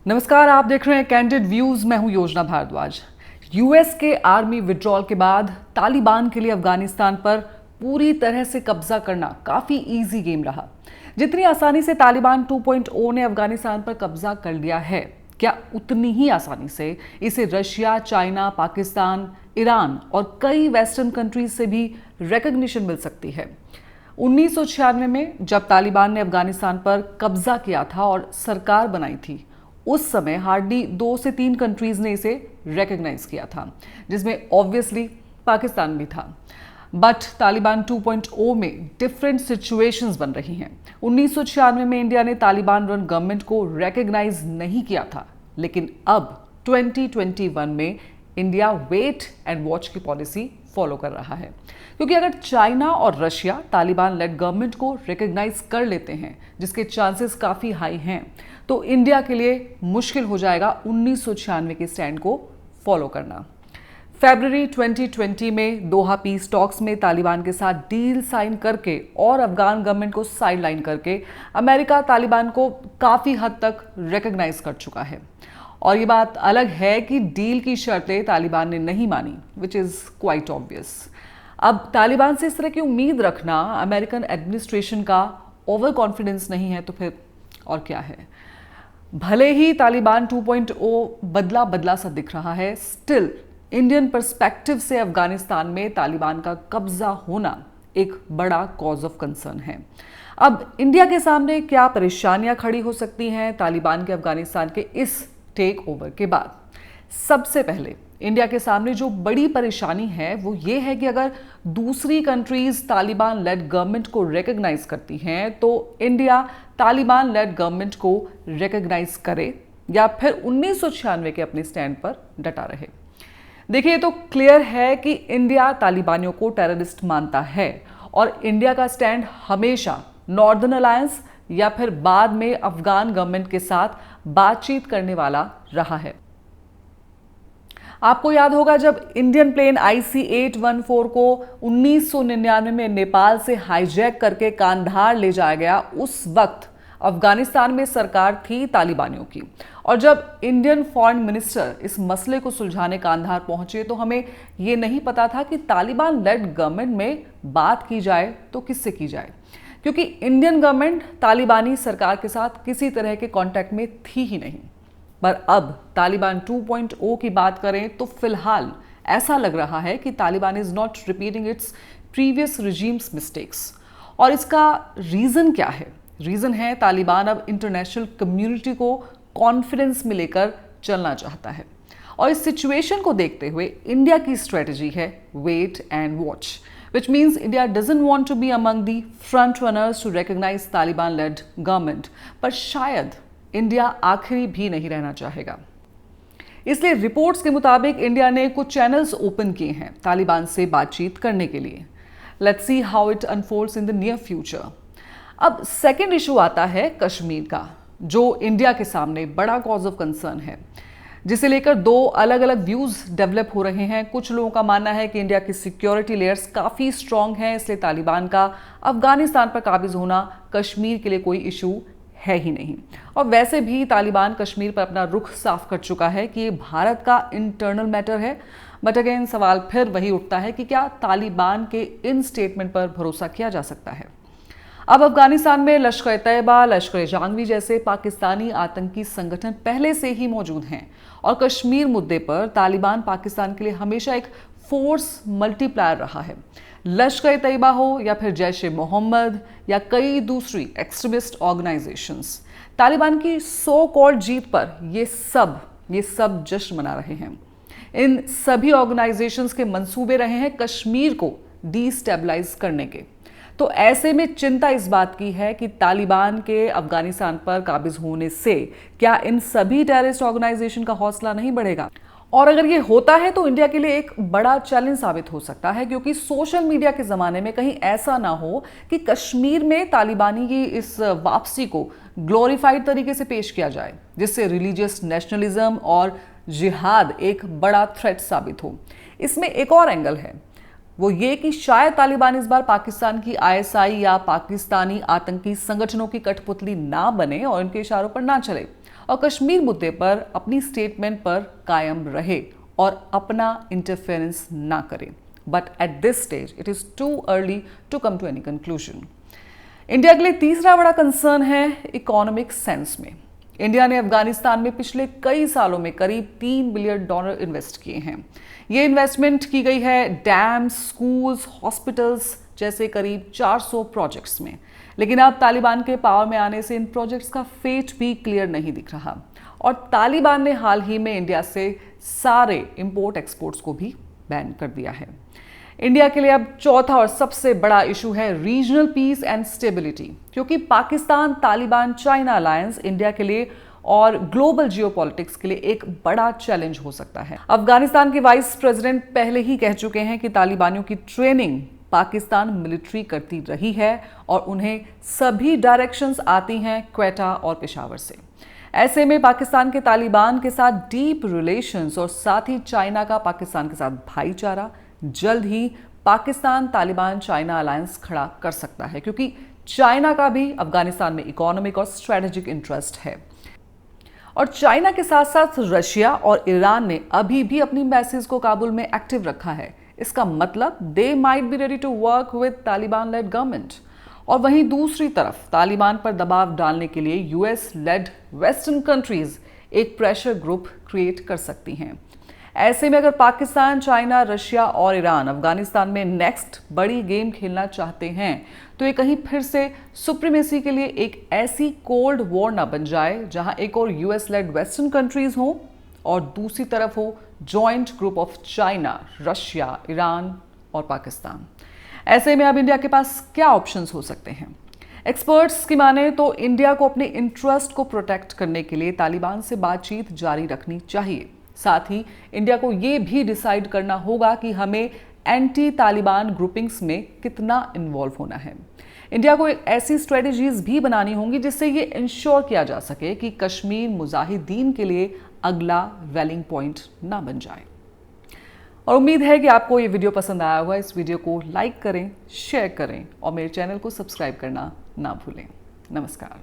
नमस्कार, आप देख रहे हैं कैंडिड व्यूज। मैं हूं योजना भारद्वाज। यूएस के आर्मी विड्रॉल के बाद तालिबान के लिए अफगानिस्तान पर पूरी तरह से कब्जा करना काफी इजी गेम रहा। जितनी आसानी से तालिबान 2.0 ने अफगानिस्तान पर कब्जा कर लिया है, क्या उतनी ही आसानी से इसे रशिया, चाइना, पाकिस्तान, ईरान और कई वेस्टर्न कंट्रीज से भी रिकॉग्निशन मिल सकती है। 1996 में जब तालिबान ने अफगानिस्तान पर कब्जा किया था और सरकार बनाई थी, उस समय हार्डली 2 से 3 कंट्रीज ने इसे रिकॉग्नाइज किया था, जिसमें ऑब्वियसली पाकिस्तान भी था। बट तालिबान 2.0 में डिफरेंट सिचुएशंस बन रही हैं। 1996 में इंडिया ने तालिबान रन गवर्नमेंट को रिकॉग्नाइज नहीं किया था, लेकिन अब 2021 में इंडिया वेट एंड वॉच की पॉलिसी फॉलो कर रहा है, क्योंकि अगर चाइना और रशिया तालिबान लेड गवर्नमेंट को रिकॉग्नाइज कर लेते हैं, जिसके चांसेस काफ़ी हाई हैं, तो इंडिया के लिए मुश्किल हो जाएगा 1996 के स्टैंड को फॉलो करना। फरवरी 2020 में दोहा पीस टॉक्स में तालिबान के साथ डील साइन करके और अफगान गवर्नमेंट को साइडलाइन करके अमेरिका तालिबान को काफ़ी हद तक रिकॉग्नाइज कर चुका है। और ये बात अलग है कि डील की शर्तें तालिबान ने नहीं मानी, विच इज़ क्वाइट ऑब्वियस। अब तालिबान से इस तरह की उम्मीद रखना अमेरिकन एडमिनिस्ट्रेशन का ओवर कॉन्फिडेंस नहीं है तो फिर और क्या है। भले ही तालिबान 2.0 बदला बदला सा दिख रहा है, स्टिल इंडियन पर्सपेक्टिव से अफगानिस्तान में तालिबान का कब्जा होना एक बड़ा कॉज ऑफ कंसर्न है। अब इंडिया के सामने क्या परेशानियां खड़ी हो सकती हैं तालिबान के अफगानिस्तान के इस टेक ओवर के बाद? सबसे पहले इंडिया के सामने जो बड़ी परेशानी है वो ये है कि अगर दूसरी कंट्रीज तालिबान लेड गवर्नमेंट को रिकॉग्नाइज करती हैं, तो इंडिया तालिबान लेड गवर्नमेंट को रिकॉग्नाइज करे या फिर 1996 के अपने स्टैंड पर डटा रहे। देखिए, तो क्लियर है कि इंडिया तालिबानियों को टेररिस्ट मानता है और इंडिया का स्टैंड हमेशा नॉर्दर्न अलायंस या फिर बाद में अफगान गवर्नमेंट के साथ बातचीत करने वाला रहा है। आपको याद होगा जब इंडियन प्लेन IC-814 को 1999 में नेपाल से हाईजैक करके कांधार ले जाया गया, उस वक्त अफगानिस्तान में सरकार थी तालिबानियों की। और जब इंडियन फॉरेन मिनिस्टर इस मसले को सुलझाने कांधार पहुंचे तो हमें यह नहीं पता था कि तालिबान लेड गवर्नमेंट में बात की जाए तो किससे की जाए, क्योंकि इंडियन गवर्नमेंट तालिबानी सरकार के साथ किसी तरह के कांटेक्ट में थी ही नहीं। पर अब तालिबान 2.0 की बात करें तो फिलहाल ऐसा लग रहा है कि Taliban is not repeating its previous regimes mistakes. और इसका रीजन क्या है? रीजन है तालिबान अब इंटरनेशनल कम्युनिटी को कॉन्फिडेंस में लेकर चलना चाहता है। और इस सिचुएशन को देखते हुए इंडिया की स्ट्रेटजी है wait and watch, which means India doesn't want to be among the front runners to recognize Taliban-led government, पर शायद इंडिया आखिरी भी नहीं रहना चाहेगा। इसलिए रिपोर्ट्स के मुताबिक इंडिया ने कुछ चैनल्स ओपन किए हैं तालिबान से बातचीत करने के लिए। Let's see how it unfolds in the near future. अब सेकेंड इशू आता है कश्मीर का, जो इंडिया के सामने बड़ा कॉज ऑफ कंसर्न है, जिसे लेकर 2 अलग अलग व्यूज डेवलप हो रहे हैं। कुछ लोगों का मानना है कि इंडिया की सिक्योरिटी लेयर्स काफ़ी स्ट्रांग हैं, इसलिए तालिबान का अफगानिस्तान पर काबिज होना कश्मीर के लिए कोई इशू है ही नहीं। और वैसे भी तालिबान कश्मीर पर अपना रुख साफ कर चुका है कि ये भारत का इंटरनल मैटर है। बट अगेन सवाल फिर वही उठता है कि क्या तालिबान के इन स्टेटमेंट पर भरोसा किया जा सकता है? अब अफगानिस्तान में लश्कर-ए-तैयबा, लश्कर-ए-जंगवी जैसे पाकिस्तानी आतंकी संगठन पहले से ही मौजूद हैं और कश्मीर मुद्दे पर तालिबान पाकिस्तान के लिए हमेशा एक फोर्स मल्टीप्लायर रहा है। लश्कर-ए-तैयबा हो या फिर जैश-ए-मोहम्मद या कई दूसरी एक्सट्रीमिस्ट ऑर्गेनाइजेशंस, तालिबान की सो कॉल्ड जीत पर ये सब जश्न मना रहे हैं। इन सभी ऑर्गेनाइजेशंस के मंसूबे रहे हैं कश्मीर को डिस्टेबलाइज करने के। तो ऐसे में चिंता इस बात की है कि तालिबान के अफगानिस्तान पर काबिज होने से क्या इन सभी टेररिस्ट ऑर्गेनाइजेशन का हौसला नहीं बढ़ेगा? और अगर ये होता है तो इंडिया के लिए एक बड़ा चैलेंज साबित हो सकता है, क्योंकि सोशल मीडिया के ज़माने में कहीं ऐसा ना हो कि कश्मीर में तालिबानी की इस वापसी को ग्लोरीफाइड तरीके से पेश किया जाए, जिससे रिलीजियस नेशनलिज्म और जिहाद एक बड़ा थ्रेट साबित हो। इसमें एक और एंगल है। वो ये कि शायद तालिबान इस बार पाकिस्तान की आईएसआई या पाकिस्तानी आतंकी संगठनों की कठपुतली ना बने और उनके इशारों पर ना चले और कश्मीर मुद्दे पर अपनी स्टेटमेंट पर कायम रहे और अपना इंटरफेरेंस ना करे। But at this stage it is too early to come to any conclusion. India के लिए तीसरा बड़ा कंसर्न है इकोनॉमिक सेंस में। इंडिया ने अफगानिस्तान में पिछले कई सालों में करीब $3 बिलियन इन्वेस्ट किए हैं। ये इन्वेस्टमेंट की गई है डैम्स, स्कूल्स, हॉस्पिटल्स जैसे करीब 400 प्रोजेक्ट्स में। लेकिन अब तालिबान के पावर में आने से इन प्रोजेक्ट्स का फेट भी क्लियर नहीं दिख रहा और तालिबान ने हाल ही में इंडिया से सारे इंपोर्ट एक्सपोर्ट्स को भी बैन कर दिया है। इंडिया के लिए अब चौथा और सबसे बड़ा इशू है रीजनल पीस एंड स्टेबिलिटी, क्योंकि Pakistan Taliban China alliance India के लिए और ग्लोबल जियोपॉलिटिक्स के लिए एक बड़ा चैलेंज हो सकता है। अफगानिस्तान के वाइस प्रेसिडेंट पहले ही कह चुके हैं कि तालिबानियों की ट्रेनिंग पाकिस्तान मिलिट्री करती रही है और उन्हें सभी डायरेक्शंस आती हैं क्वेटा और पेशावर से। ऐसे में पाकिस्तान के तालिबान के साथ डीप रिलेशंस और साथ ही चाइना का पाकिस्तान के साथ भाईचारा जल्द ही पाकिस्तान तालिबान चाइना अलायंस खड़ा कर सकता है, क्योंकि चाइना का भी अफगानिस्तान में इकोनॉमिक और स्ट्रेटेजिक इंटरेस्ट है। और चाइना के साथ साथ रशिया और ईरान ने अभी भी अपनी एम्बेसीज को काबुल में एक्टिव रखा है। इसका मतलब they might be ready to work with Taliban led government. और वहीं दूसरी तरफ तालिबान पर दबाव डालने के लिए यूएस लेड वेस्टर्न कंट्रीज एक प्रेशर ग्रुप क्रिएट कर सकती हैं। ऐसे में अगर पाकिस्तान, चाइना, रशिया और ईरान अफगानिस्तान में नेक्स्ट बड़ी गेम खेलना चाहते हैं तो ये कहीं फिर से सुप्रीमेसी के लिए एक ऐसी कोल्ड वॉर ना बन जाए जहां एक और यूएस लेड वेस्टर्न कंट्रीज हो और दूसरी तरफ हो joint group of China, Russia, Iran और पाकिस्तान। ऐसे में अब इंडिया के पास क्या ऑप्शंस हो सकते हैं? एक्सपर्ट्स की माने तो इंडिया को अपने इंटरेस्ट को प्रोटेक्ट करने के लिए तालिबान से बातचीत जारी रखनी चाहिए। साथ ही इंडिया को ये भी डिसाइड करना होगा कि हमें एंटी तालिबान ग्रुपिंग्स में कितना इन्वॉल्व होना है। इंडिया को एक ऐसी स्ट्रेटेजीज भी बनानी होंगी जिससे ये इंश्योर किया जा सके कि कश्मीर मुजाहिदीन के लिए अगला रैलिंग पॉइंट ना बन जाए। और उम्मीद है कि आपको ये वीडियो पसंद आया होगा। इस वीडियो को लाइक करें, शेयर करें और मेरे चैनल को सब्सक्राइब करना ना भूलें। नमस्कार।